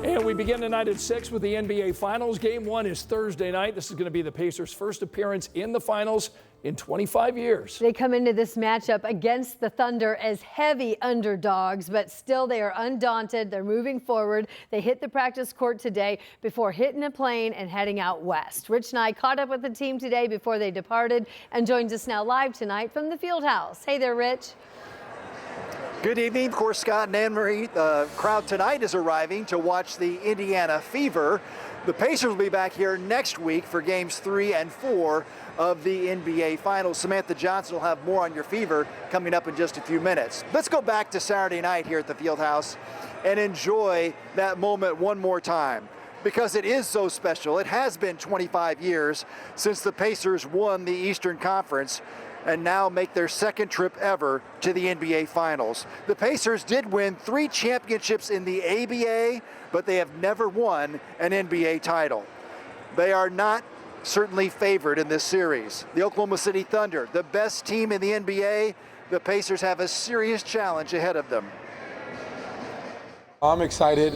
And we begin tonight at 6 with the NBA Finals. Game 1 is Thursday night. This is going to be the Pacers' first appearance in the Finals in 25 years. They come into this matchup against the Thunder as heavy underdogs, but still they are undaunted. They're moving forward. They hit the practice court today before hitting a plane and heading out west. Rich Nye caught up with the team today before they departed and joins us now live tonight from the Fieldhouse. Hey there, Rich. Good evening. Of course, Scott and Anne-Marie, the crowd tonight is arriving to watch the Indiana Fever. The Pacers will be back here next week for games 3 and 4 of the NBA Finals. Samantha Johnson will have more on your Fever coming up in just a few minutes. Let's go back to Saturday night here at the Fieldhouse and enjoy that moment one more time, because it is so special. It has been 25 years since the Pacers won the Eastern Conference and now make their second trip ever to the NBA Finals. The Pacers did win 3 championships in the ABA, but they have never won an NBA title. They are not certainly favored in this series. The Oklahoma City Thunder, the best team in the NBA, the Pacers have a serious challenge ahead of them. I'm excited.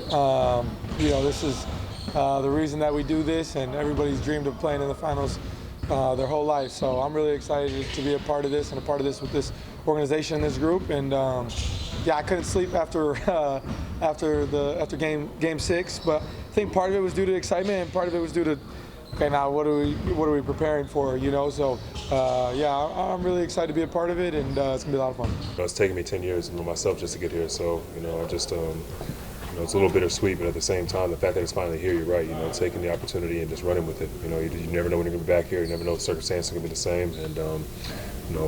This is the reason that we do this, and everybody's dreamed of playing in the finals their whole life. So I'm really excited to be a part of this and a part of this with this organization, this group. And I couldn't sleep after game 6, but I think part of it was due to excitement and part of it was due to, okay, now what are we preparing for, So I'm really excited to be a part of it, and it's gonna be a lot of fun. It's taken me 10 years myself just to get here, so I just it's a little bittersweet, but at the same time, the fact that it's finally here, you're right. Taking the opportunity and just running with it. You never know when you're going to be back here. You never know if circumstances are going to be the same. And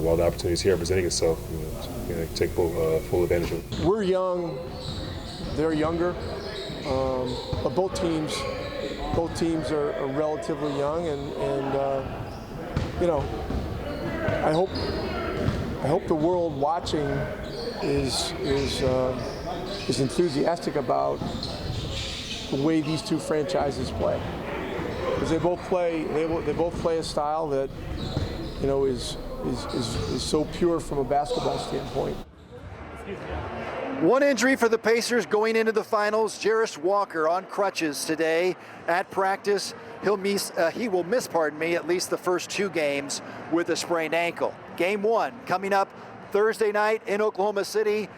while the opportunity is here presenting itself, take full advantage of it. We're young. They're younger. But both teams are relatively young, and I hope the world watching is enthusiastic about the way these two franchises play, because they both play a style that is so pure from a basketball standpoint. One injury for the Pacers going into the finals. Jarace Walker on crutches today at practice. He will miss at least the first 2 games with a sprained ankle. Game 1 coming up Thursday night in Oklahoma City.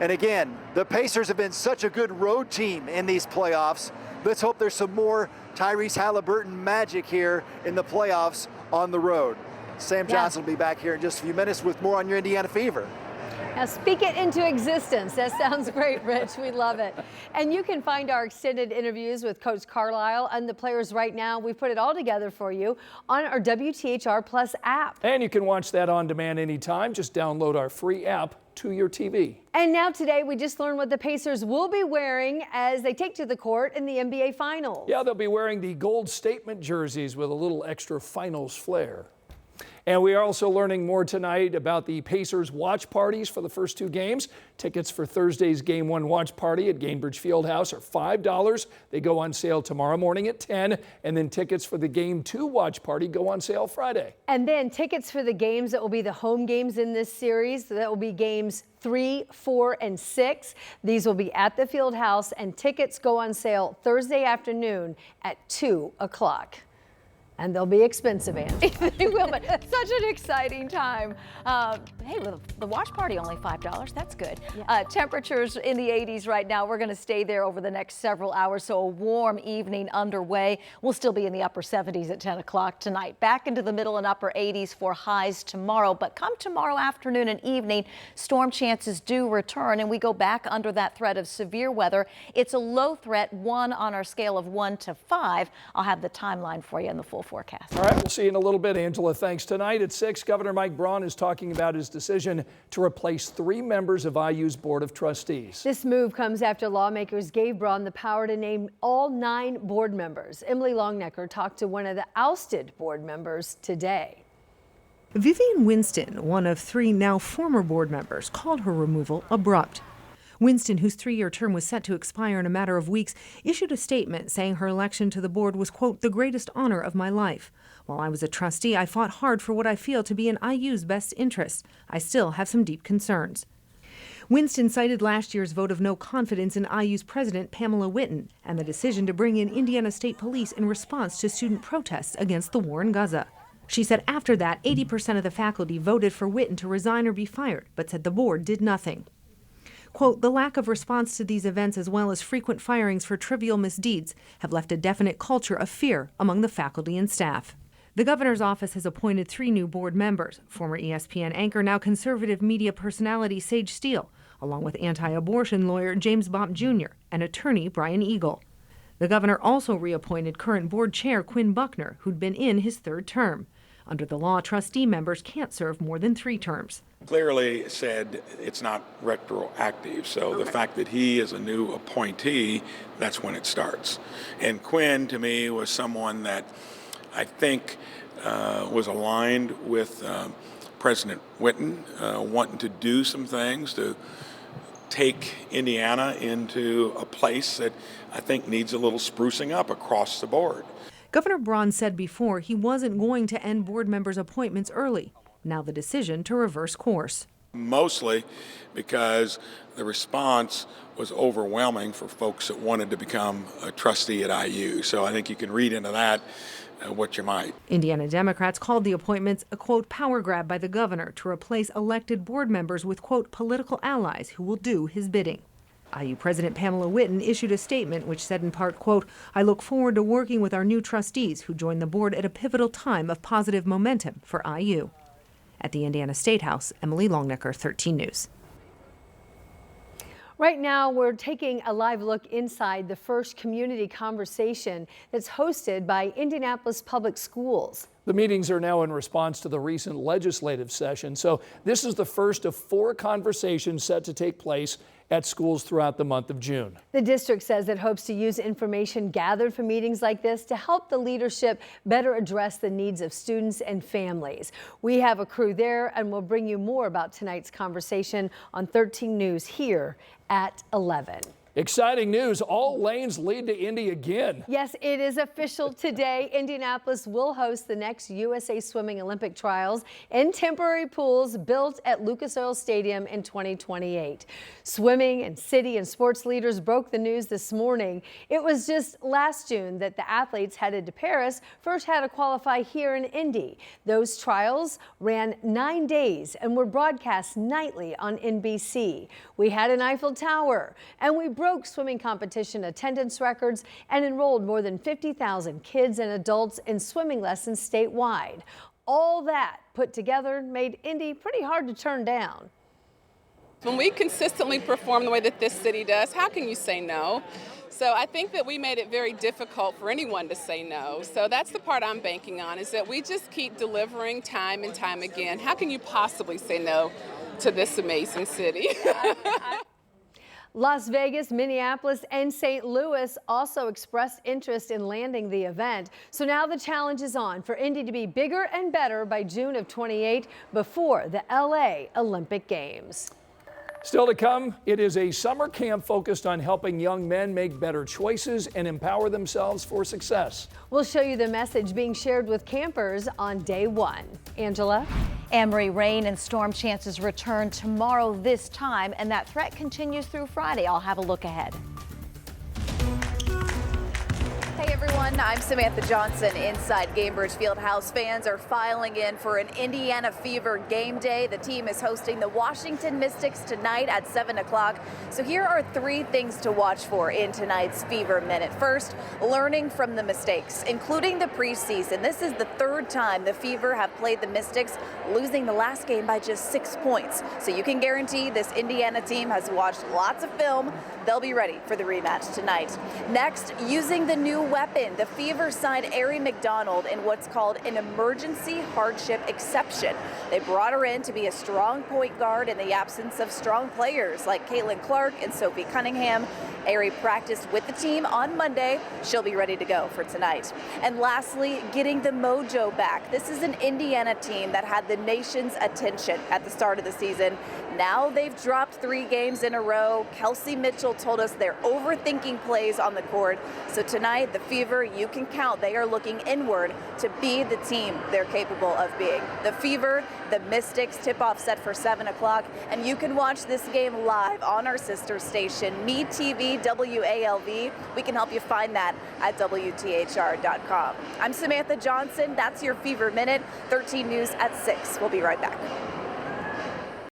And again, the Pacers have been such a good road team in these playoffs. Let's hope there's some more Tyrese Halliburton magic here in the playoffs on the road. Sam Johnson will be back here in just a few minutes with more on your Indiana Fever. Now speak it into existence. That sounds great, Rich. We love it. And you can find our extended interviews with Coach Carlisle and the players right now. We put it all together for you on our WTHR Plus app. And you can watch that on demand anytime. Just download our free app to your TV. And now today we just learned what the Pacers will be wearing as they take to the court in the NBA Finals. Yeah, they'll be wearing the gold statement jerseys with a little extra finals flair. And we are also learning more tonight about the Pacers watch parties for the first 2 games. Tickets for Thursday's Game 1 watch party at Gainbridge Fieldhouse are $5. They go on sale tomorrow morning at 10. And then tickets for the Game 2 watch party go on sale Friday. And then tickets for the games that will be the home games in this series. That will be games 3, 4, and 6. These will be at the Fieldhouse, and tickets go on sale Thursday afternoon at 2 o'clock. And they'll be expensive, Angie. They will, but such an exciting time. Hey, with the watch party, only $5. That's good. Yeah. Temperatures in the 80s right now. We're going to stay there over the next several hours, so a warm evening underway. We'll still be in the upper 70s at 10 o'clock tonight. Back into the middle and upper 80s for highs tomorrow. But come tomorrow afternoon and evening, storm chances do return, and we go back under that threat of severe weather. It's a low threat, 1 on our scale of 1 to 5. I'll have the timeline for you in the full forecast. All right, we'll see you in a little bit, Angela. Thanks. Tonight at 6, Governor Mike Braun is talking about his decision to replace 3 members of IU's Board of Trustees. This move comes after lawmakers gave Braun the power to name all 9 board members. Emily Longnecker talked to one of the ousted board members today. Vivian Winston, one of 3 now former board members, called her removal abrupt. Winston, whose 3-year term was set to expire in a matter of weeks, issued a statement saying her election to the board was, quote, the greatest honor of my life. While I was a trustee, I fought hard for what I feel to be in IU's best interest. I still have some deep concerns. Winston cited last year's vote of no confidence in IU's president, Pamela Whitten, and the decision to bring in Indiana State Police in response to student protests against the war in Gaza. She said after that, 80% of the faculty voted for Whitten to resign or be fired, but said the board did nothing. Quote, the lack of response to these events as well as frequent firings for trivial misdeeds have left a definite culture of fear among the faculty and staff. The governor's office has appointed 3 new board members, former ESPN anchor, now conservative media personality Sage Steele, along with anti-abortion lawyer James Bopp Jr. and attorney Brian Eagle. The governor also reappointed current board chair Quinn Buckner, who'd been in his 3rd term. Under the law, trustee members can't serve more than 3 terms. Clearly said it's not retroactive, so the fact that he is a new appointee, that's when it starts. And Quinn, to me, was someone that I think was aligned with President Whitten, wanting to do some things to take Indiana into a place that I think needs a little sprucing up across the board. Governor Braun said before he wasn't going to end board members' appointments early. Now the decision to reverse course. Mostly because the response was overwhelming for folks that wanted to become a trustee at IU. So I think you can read into that what you might. Indiana Democrats called the appointments a, quote, power grab by the governor to replace elected board members with, quote, political allies who will do his bidding. IU President Pamela Whitten issued a statement which said in part, quote, I look forward to working with our new trustees who join the board at a pivotal time of positive momentum for IU. At the Indiana State House, Emily Longnecker, 13 News. Right now, we're taking a live look inside the first community conversation that's hosted by Indianapolis Public Schools. The meetings are now in response to the recent legislative session, so this is the first of 4 conversations set to take place at schools throughout the month of June. The district says it hopes to use information gathered from meetings like this to help the leadership better address the needs of students and families. We have a crew there, and we'll bring you more about tonight's conversation on 13 News here at 11. Exciting news, all lanes lead to Indy again. Yes, it is official today. Indianapolis will host the next USA Swimming Olympic trials in temporary pools built at Lucas Oil Stadium in 2028. Swimming and city and sports leaders broke the news this morning. It was just last June that the athletes headed to Paris first had to qualify here in Indy. Those trials ran 9 days and were broadcast nightly on NBC. We had an Eiffel Tower, and we broke swimming competition attendance records and enrolled more than 50,000 kids and adults in swimming lessons statewide. All that put together made Indy pretty hard to turn down. When we consistently perform the way that this city does, how can you say no? So I think that we made it very difficult for anyone to say no. So that's the part I'm banking on, is that we just keep delivering time and time again. How can you possibly say no to this amazing city? Las Vegas, Minneapolis, and St. Louis also expressed interest in landing the event. So now the challenge is on for Indy to be bigger and better by June of 28 before the LA Olympic Games. Still to come, it is a summer camp focused on helping young men make better choices and empower themselves for success. We'll show you the message being shared with campers on day 1. Angela? Anne-Marie, rain and storm chances return tomorrow this time, and that threat continues through Friday. I'll have a look ahead. Hey everyone, I'm Samantha Johnson inside Gainbridge Fieldhouse. Fans are filing in for an Indiana Fever game day. The team is hosting the Washington Mystics tonight at 7 o'clock. So here are 3 things to watch for in tonight's Fever Minute. First, learning from the mistakes, including the preseason. This is the 3rd time the Fever have played the Mystics, losing the last game by just 6 points. So you can guarantee this Indiana team has watched lots of film. They'll be ready for the rematch tonight. Next, using the new weapon. The Fever signed Aari McDonald in what's called an emergency hardship exception. They brought her in to be a strong point guard in the absence of strong players like Caitlin Clark and Sophie Cunningham. Aerie practiced with the team on Monday. She'll be ready to go for tonight. And lastly, getting the mojo back. This is an Indiana team that had the nation's attention at the start of the season. Now they've dropped 3 games in a row. Kelsey Mitchell told us they're overthinking plays on the court. So tonight, the Fever, you can count, they are looking inward to be the team they're capable of being. The Fever, the Mystics, tip-off set for 7 o'clock. And you can watch this game live on our sister station, MeTV WALV. We can help you find that at WTHR.com. I'm Samantha Johnson. That's your Fever Minute. 13 News at 6. We'll be right back.